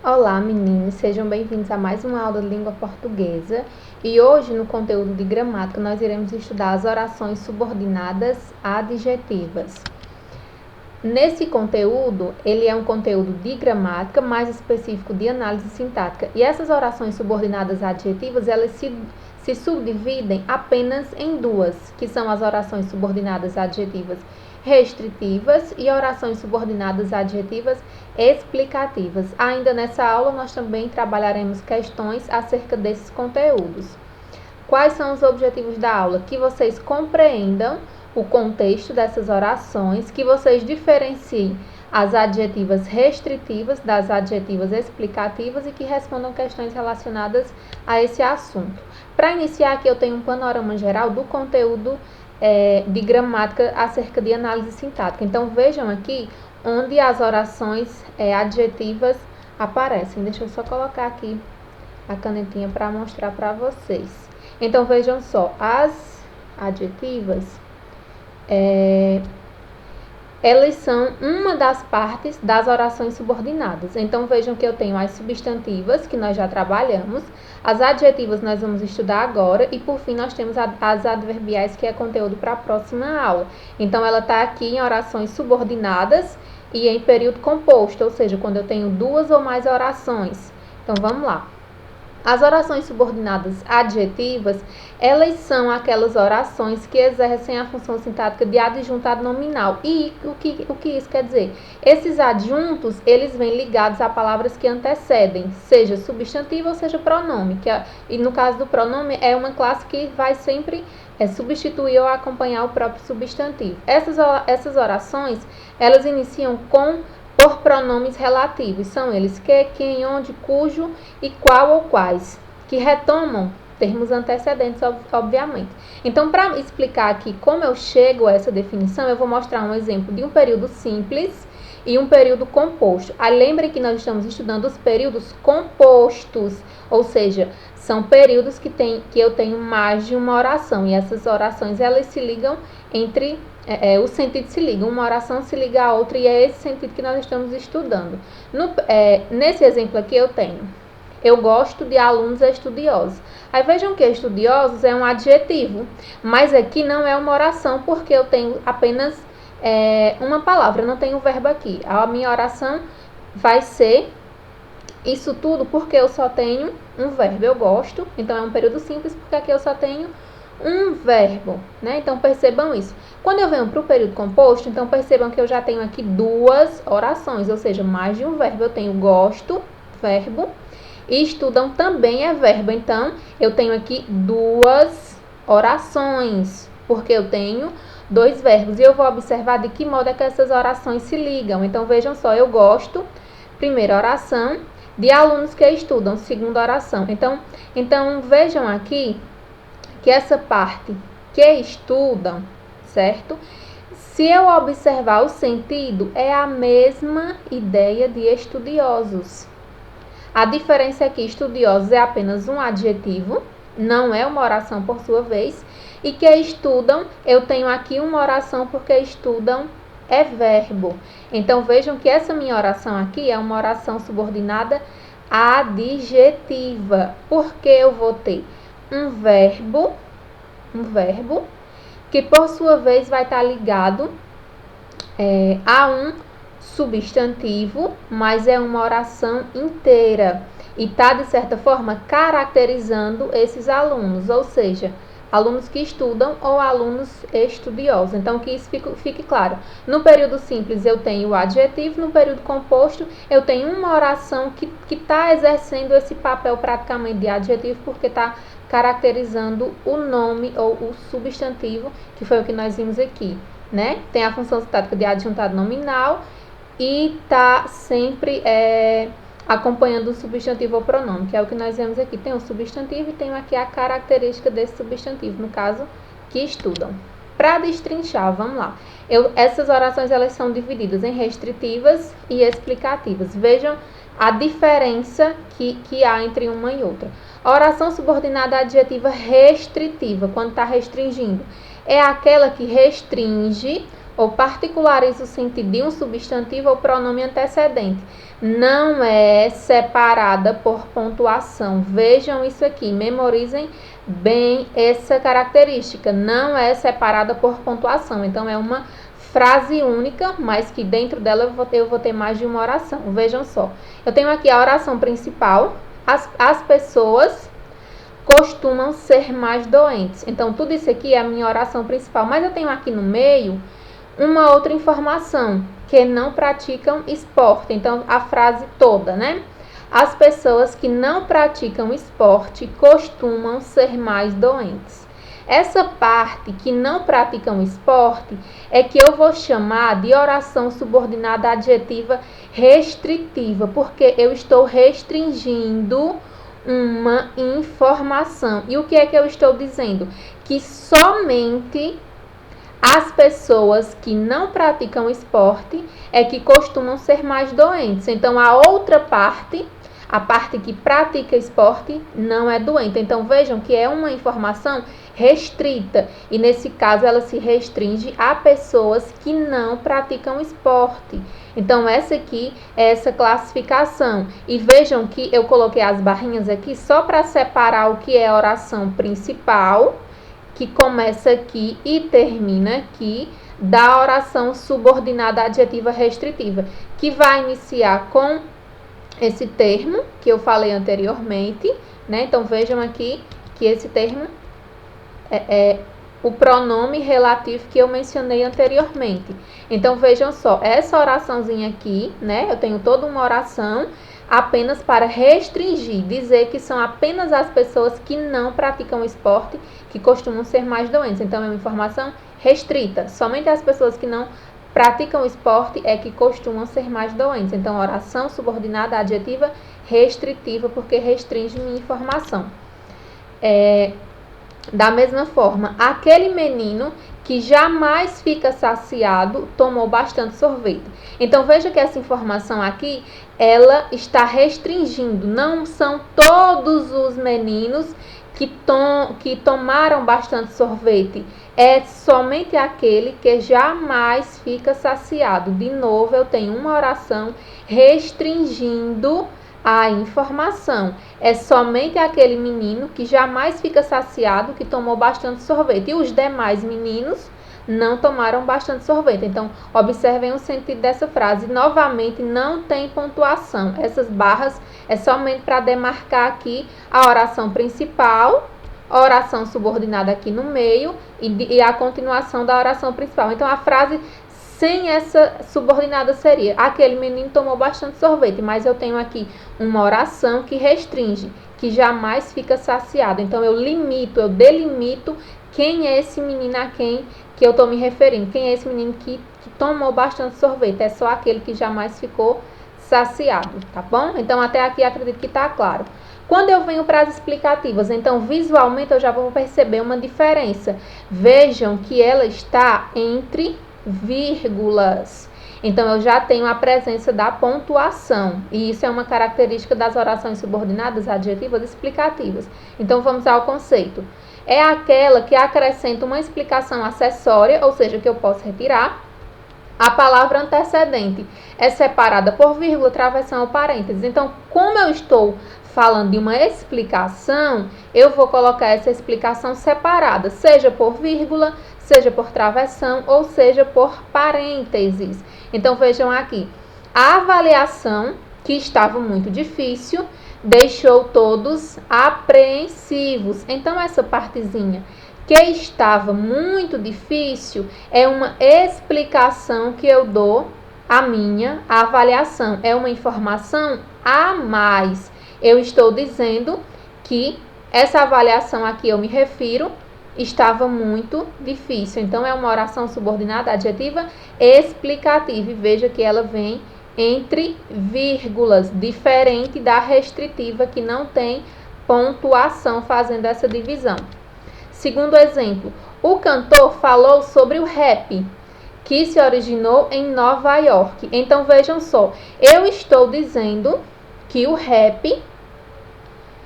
Olá, meninos, sejam bem-vindos a mais uma aula de língua portuguesa. E hoje, no conteúdo de gramática, nós iremos estudar as orações subordinadas adjetivas. Nesse conteúdo, ele é um conteúdo de gramática, mais específico de análise sintática. E essas orações subordinadas adjetivas, elas se subdividem apenas em duas, que são as orações subordinadas adjetivas restritivas e orações subordinadas adjetivas explicativas. Ainda nessa aula, nós também trabalharemos questões acerca desses conteúdos. Quais são os objetivos da aula? Que vocês compreendam o contexto dessas orações, que vocês diferenciem as adjetivas restritivas das adjetivas explicativas e que respondam questões relacionadas a esse assunto. Para iniciar aqui, eu tenho um panorama geral do conteúdo de gramática acerca de análise sintática. Então, vejam aqui onde as orações adjetivas aparecem. Deixa eu só colocar aqui a canetinha para mostrar para vocês. Então, vejam só, as adjetivas, elas são uma das partes das orações subordinadas. Então, vejam que eu tenho as substantivas, que nós já trabalhamos, as adjetivas nós vamos estudar agora, e por fim nós temos as adverbiais, que é conteúdo para a próxima aula. Então, ela está aqui em orações subordinadas e em período composto, ou seja, quando eu tenho duas ou mais orações. Então, vamos lá. As orações subordinadas adjetivas, elas são aquelas orações que exercem a função sintática de adjuntado nominal. E o que isso quer dizer? Esses adjuntos, eles vêm ligados a palavras que antecedem, seja substantivo ou seja pronome. E no caso do pronome, é uma classe que vai sempre substituir ou acompanhar o próprio substantivo. Essas orações, elas iniciam por pronomes relativos, são eles que, quem, onde, cujo e qual ou quais, que retomam termos antecedentes, obviamente. Então, para explicar aqui como eu chego a essa definição, eu vou mostrar um exemplo de um período simples e um período composto. Aí, lembrem que nós estamos estudando os períodos compostos, ou seja, são períodos que eu tenho mais de uma oração, e essas orações, elas se ligam entre os sentidos se ligam, uma oração se liga à outra, e é esse sentido que nós estamos estudando. Nesse exemplo aqui eu gosto de alunos estudiosos. Aí vejam que estudiosos é um adjetivo, mas aqui não é uma oração, porque eu tenho apenas uma palavra, eu não tenho verbo aqui. A minha oração vai ser isso tudo porque eu só tenho um verbo. Eu gosto, então é um período simples, porque aqui eu só tenho um verbo, né? Então, percebam isso. Quando eu venho para o período composto, então percebam que eu já tenho aqui duas orações, ou seja, mais de um verbo. Eu tenho gosto, verbo, e estudam também é verbo. Então, eu tenho aqui duas orações, porque eu tenho dois verbos. E eu vou observar de que modo é que essas orações se ligam. Então, vejam só, eu gosto, primeira oração, de alunos que estudam, segunda oração. Então vejam aqui que essa parte que estudam, certo? Se eu observar o sentido, é a mesma ideia de estudiosos. A diferença é que estudiosos é apenas um adjetivo, não é uma oração por sua vez, e que estudam, eu tenho aqui uma oração porque estudam é verbo. Então vejam que essa minha oração aqui é uma oração subordinada adjetiva, porque eu vou ter um verbo que por sua vez vai estar ligado a um substantivo, mas é uma oração inteira e está, de certa forma, caracterizando esses alunos, ou seja, alunos que estudam ou alunos estudiosos. Então, que isso fique claro. No período simples, eu tenho o adjetivo. No período composto, eu tenho uma oração que está exercendo esse papel praticamente de adjetivo, porque está caracterizando o nome ou o substantivo, que foi o que nós vimos aqui, né? Tem a função sintática de adjuntado nominal e está sempre acompanhando o substantivo ou pronome, que é o que nós vemos aqui. Tem o substantivo e tem aqui a característica desse substantivo, no caso, que estudam. Para destrinchar, vamos lá. Essas orações, elas são divididas em restritivas e explicativas. Vejam a diferença que há entre uma e outra. A oração subordinada adjetiva restritiva, quando está restringindo, é aquela que restringe ou particulariza o sentido de um substantivo ou pronome antecedente, não é separada por pontuação. Vejam isso aqui, memorizem bem essa característica. Não é separada por pontuação. Então, é uma frase única, mas que dentro dela eu vou ter mais de uma oração. Vejam só. Eu tenho aqui a oração principal. As pessoas costumam ser mais doentes. Então, tudo isso aqui é a minha oração principal. Mas eu tenho aqui no meio uma outra informação, que não praticam esporte. Então, a frase toda, né? As pessoas que não praticam esporte costumam ser mais doentes. Essa parte que não praticam esporte é que eu vou chamar de oração subordinada adjetiva restritiva, porque eu estou restringindo uma informação. E o que é que eu estou dizendo? Que somente as pessoas que não praticam esporte é que costumam ser mais doentes. Então, a outra parte, a parte que pratica esporte, não é doente. Então, vejam que é uma informação restrita. E, nesse caso, ela se restringe a pessoas que não praticam esporte. Então, essa aqui é essa classificação. E vejam que eu coloquei as barrinhas aqui só para separar o que é a oração principal, que começa aqui e termina aqui, da oração subordinada adjetiva restritiva, que vai iniciar com esse termo que eu falei anteriormente, né? Então, vejam aqui que esse termo é o pronome relativo que eu mencionei anteriormente. Então, vejam só, essa oraçãozinha aqui, né? Eu tenho toda uma oração apenas para restringir, dizer que são apenas as pessoas que não praticam esporte que costumam ser mais doentes. Então, é uma informação restrita. Somente as pessoas que não praticam esporte é que costumam ser mais doentes. Então, oração subordinada adjetiva restritiva, porque restringe minha informação. Da mesma forma, aquele menino que jamais fica saciado tomou bastante sorvete. Então, veja que essa informação aqui, ela está restringindo. Não são todos os meninos que tomaram bastante sorvete. É somente aquele que jamais fica saciado. De novo, eu tenho uma oração restringindo a informação. É somente aquele menino que jamais fica saciado, que tomou bastante sorvete. E os demais meninos não tomaram bastante sorvete. Então, observem o sentido dessa frase. Novamente, não tem pontuação. Essas barras é somente para demarcar aqui a oração principal, a oração subordinada aqui no meio e a continuação da oração principal. Então, a frase sem essa subordinada seria: aquele menino tomou bastante sorvete, mas eu tenho aqui uma oração que restringe, que jamais fica saciado. Então, eu delimito quem é esse menino a quem que eu estou me referindo. Quem é esse menino que tomou bastante sorvete? É só aquele que jamais ficou saciado, tá bom? Então, até aqui acredito que está claro. Quando eu venho para as explicativas, então, visualmente eu já vou perceber uma diferença. Vejam que ela está entre vírgulas. Então, eu já tenho a presença da pontuação. E isso é uma característica das orações subordinadas adjetivas explicativas. Então, vamos ao conceito. É aquela que acrescenta uma explicação acessória, ou seja, que eu posso retirar. A palavra antecedente é separada por vírgula, travessão ou parênteses. Então, como eu estou falando de uma explicação, eu vou colocar essa explicação separada, seja por vírgula, seja por travessão ou seja por parênteses. Então, vejam aqui. A avaliação, que estava muito difícil, deixou todos apreensivos. Então, essa partezinha que estava muito difícil é uma explicação que eu dou à minha avaliação. É uma informação a mais. Eu estou dizendo que essa avaliação aqui eu me refiro estava muito difícil. Então, é uma oração subordinada adjetiva explicativa. E veja que ela vem entre vírgulas, diferente da restritiva, que não tem pontuação fazendo essa divisão. Segundo exemplo, o cantor falou sobre o rap, que se originou em Nova York. Então, vejam só, eu estou dizendo que o rap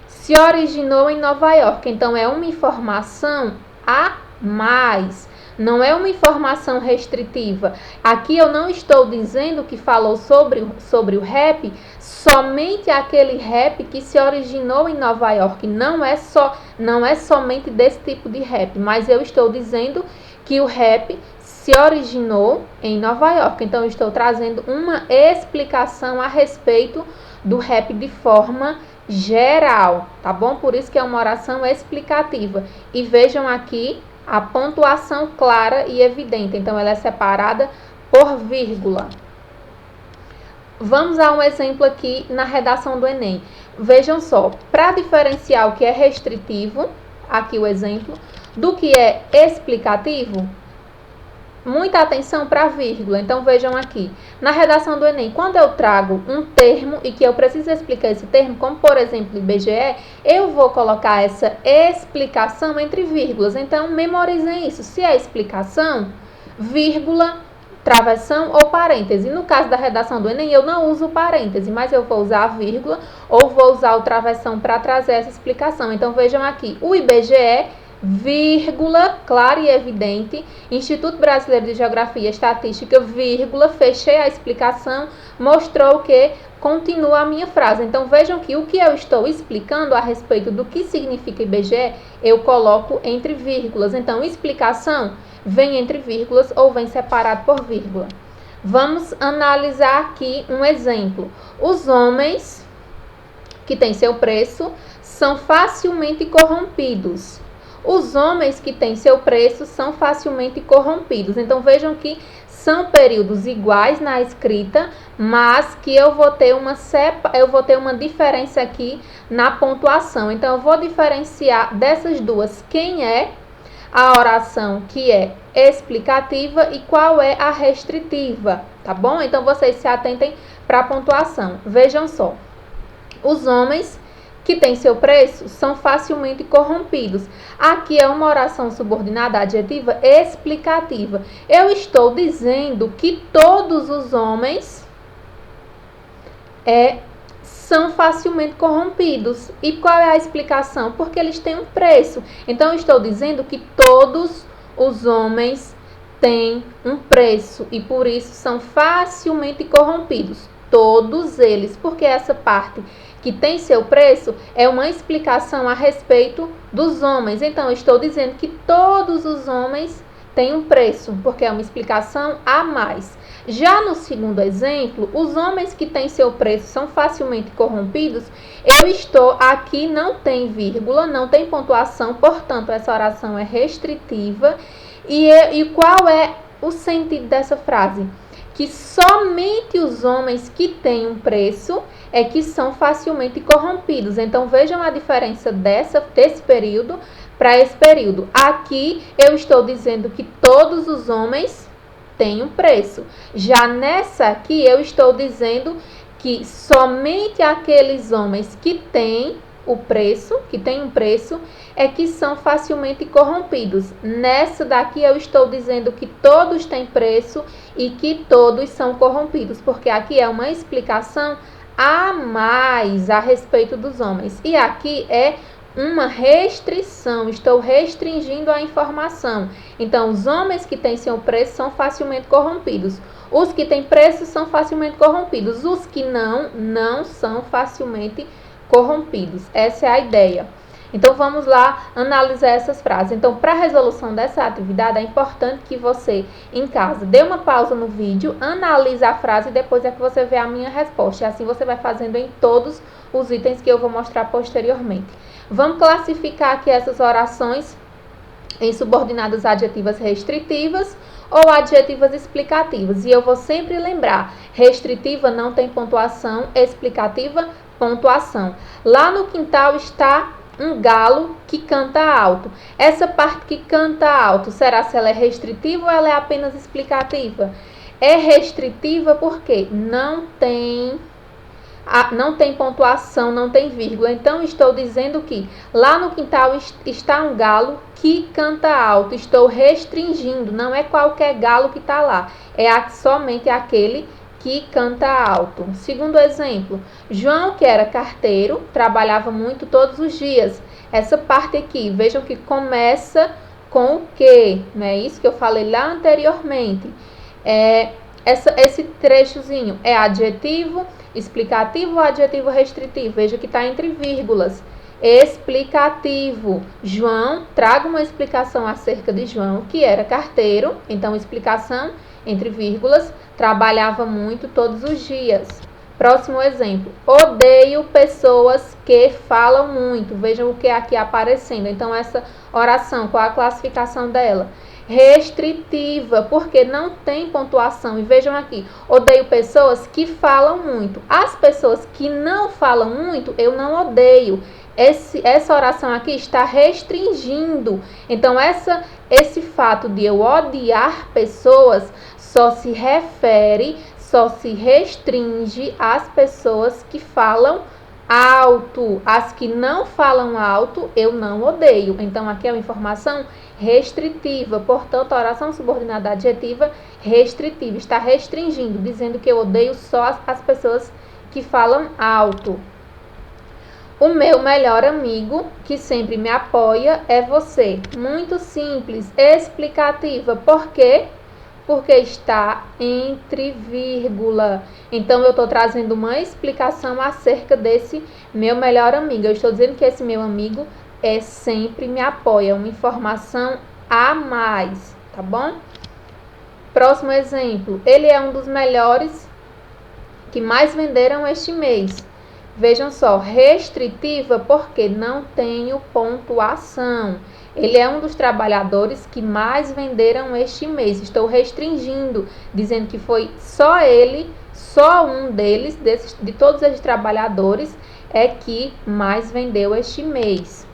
se originou em Nova York. Então, é uma informação a mais. não é uma informação restritiva. Aqui eu não estou dizendo que falou sobre o rap, somente aquele rap que se originou em Nova York. Não é somente desse tipo de rap, mas eu estou dizendo que o rap se originou em Nova York. Então, eu estou trazendo uma explicação a respeito do rap de forma geral, tá bom? Por isso que é uma oração explicativa. E vejam aqui a pontuação clara e evidente. Então, ela é separada por vírgula. Vamos a um exemplo aqui na redação do Enem. Vejam só, para diferenciar o que é restritivo, aqui o exemplo, do que é explicativo, muita atenção para a vírgula. Então, vejam aqui, na redação do Enem, quando eu trago um termo e que eu preciso explicar esse termo, como por exemplo IBGE, eu vou colocar essa explicação entre vírgulas. Então, memorizem isso. Se é explicação, vírgula, travessão ou parêntese. No caso da redação do Enem, eu não uso parêntese, mas eu vou usar a vírgula ou vou usar o travessão para trazer essa explicação. Então, vejam aqui, o IBGE, vírgula, claro e evidente, Instituto Brasileiro de Geografia e Estatística, vírgula, fechei a explicação, mostrou que continua a minha frase. Então, vejam que o que eu estou explicando a respeito do que significa IBGE, eu coloco entre vírgulas. Então, explicação vem entre vírgulas ou vem separado por vírgula. Vamos analisar aqui um exemplo. Os homens que têm seu preço são facilmente corrompidos. Os homens que têm seu preço são facilmente corrompidos. Então, vejam que são períodos iguais na escrita, mas que eu vou ter uma diferença aqui na pontuação. Então, eu vou diferenciar dessas duas quem é a oração que é explicativa e qual é a restritiva, tá bom? Então, vocês se atentem para a pontuação. Vejam só, os homens que têm seu preço são facilmente corrompidos. Aqui é uma oração subordinada adjetiva explicativa. Eu estou dizendo que todos os homens são facilmente corrompidos. E qual é a explicação? Porque eles têm um preço. Então, eu estou dizendo que todos os homens têm um preço e por isso são facilmente corrompidos. Todos eles, porque essa parte que tem seu preço é uma explicação a respeito dos homens. Então, eu estou dizendo que todos os homens têm um preço, porque é uma explicação a mais. Já no segundo exemplo, os homens que têm seu preço são facilmente corrompidos. Eu estou aqui, não tem vírgula, não tem pontuação, portanto, essa oração é restritiva. E qual é o sentido dessa frase? Que somente os homens que têm um preço é que são facilmente corrompidos. Então, vejam a diferença desse período para esse período. Aqui, eu estou dizendo que todos os homens têm um preço. Já nessa aqui, eu estou dizendo que somente aqueles homens que têm o preço, que têm um preço, é que são facilmente corrompidos. Nessa daqui eu estou dizendo que todos têm preço e que todos são corrompidos, porque aqui é uma explicação a mais a respeito dos homens. E aqui é uma restrição, estou restringindo a informação. Então, os homens que têm seu preço são facilmente corrompidos. Os que têm preço são facilmente corrompidos. Os que não são facilmente corrompidos. Essa é a ideia. Então, vamos lá analisar essas frases. Então, para a resolução dessa atividade, é importante que você, em casa, dê uma pausa no vídeo, analise a frase e depois é que você vê a minha resposta. E assim você vai fazendo em todos os itens que eu vou mostrar posteriormente. Vamos classificar aqui essas orações em subordinadas adjetivas restritivas ou adjetivas explicativas. E eu vou sempre lembrar, restritiva não tem pontuação, explicativa, pontuação. Lá no quintal está um galo que canta alto. Essa parte que canta alto, será se ela é restritiva ou ela é apenas explicativa? É restritiva porque não tem pontuação, não tem vírgula. Então, estou dizendo que lá no quintal está um galo que canta alto. Estou restringindo, não é qualquer galo que está lá. É somente aquele que canta alto. Segundo exemplo, João, que era carteiro, trabalhava muito todos os dias. Essa parte aqui, vejam que começa com o que, não é isso que eu falei lá anteriormente. Esse trechozinho é adjetivo explicativo ou adjetivo restritivo? Veja que está entre vírgulas. Explicativo. João, traga uma explicação acerca de João, que era carteiro. Então, explicação entre vírgulas, trabalhava muito todos os dias. Próximo exemplo. Odeio pessoas que falam muito. Vejam o que é aqui aparecendo. Então, essa oração, qual a classificação dela? Restritiva, porque não tem pontuação. E vejam aqui, odeio pessoas que falam muito. As pessoas que não falam muito, eu não odeio. Essa oração aqui está restringindo. Então, esse fato de eu odiar pessoas só se restringe às pessoas que falam alto. As que não falam alto, eu não odeio. Então, aqui é uma informação restritiva. Portanto, a oração subordinada adjetiva restritiva está restringindo, dizendo que eu odeio só as pessoas que falam alto. O meu melhor amigo, que sempre me apoia, é você. Muito simples, explicativa. Por quê? Porque está entre vírgula. Então, eu estou trazendo uma explicação acerca desse meu melhor amigo. Eu estou dizendo que esse meu amigo sempre me apoia. Uma informação a mais, tá bom? Próximo exemplo. Ele é um dos melhores que mais venderam este mês. Vejam só, restritiva porque não tenho pontuação. Ele é um dos trabalhadores que mais venderam este mês. Estou restringindo, dizendo que foi só ele, só um deles, de todos esses trabalhadores, é que mais vendeu este mês.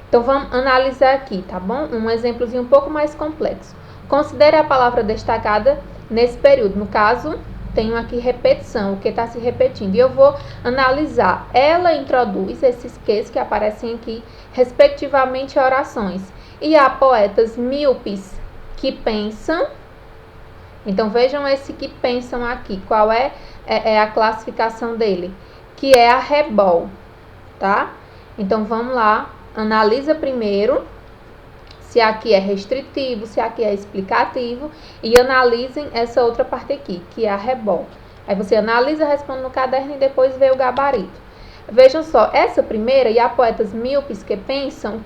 Então, vamos analisar aqui, tá bom? Um exemplozinho um pouco mais complexo. Considere a palavra destacada nesse período. No caso, tenho aqui repetição, o que está se repetindo. E eu vou analisar. Ela introduz esses ques que aparecem aqui, respectivamente, orações. E há poetas míopes que pensam. Então, vejam esse que pensam aqui. Qual é a classificação dele? Que é arrebol, tá? Então, vamos lá. Analisa primeiro se aqui é restritivo, se aqui é explicativo, e analisem essa outra parte aqui, que é arrebol. Aí você analisa, responde no caderno e depois vê o gabarito. Vejam só, essa primeira, e há poetas míopes que pensam,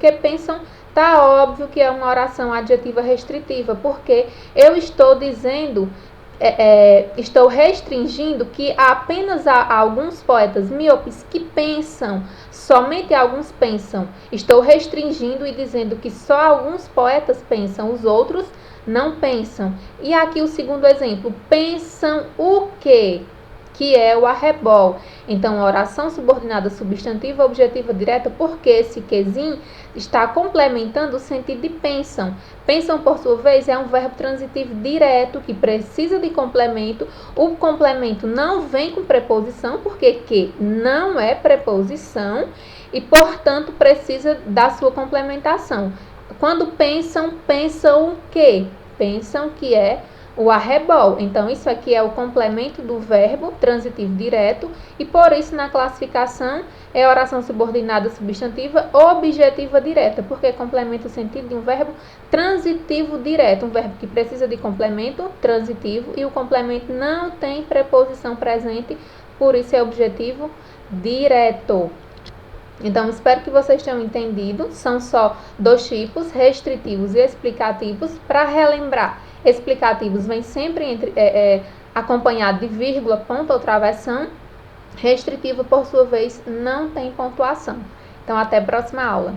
tá óbvio que é uma oração adjetiva restritiva, porque eu estou dizendo, estou restringindo que apenas há alguns poetas míopes que pensam, somente alguns pensam. Estou restringindo e dizendo que só alguns poetas pensam, os outros não pensam. E aqui o segundo exemplo, pensam o quê? Que é o arrebol. Então, a oração subordinada substantiva objetiva direta, porque esse quezinho está complementando o sentido de pensam. Pensam, por sua vez, é um verbo transitivo direto que precisa de complemento. O complemento não vem com preposição, porque que não é preposição e, portanto, precisa da sua complementação. Quando pensam o quê? Pensam que é o arrebol. Então, isso aqui é o complemento do verbo transitivo direto e, por isso, na classificação, é oração subordinada substantiva objetiva direta, porque complementa o sentido de um verbo transitivo direto, um verbo que precisa de complemento transitivo e o complemento não tem preposição presente, por isso é objetivo direto. Então, espero que vocês tenham entendido. São só dois tipos, restritivos e explicativos. Para relembrar, explicativos vem sempre acompanhado de vírgula, ponto ou travessão. Restritivo, por sua vez, não tem pontuação. Então, até a próxima aula.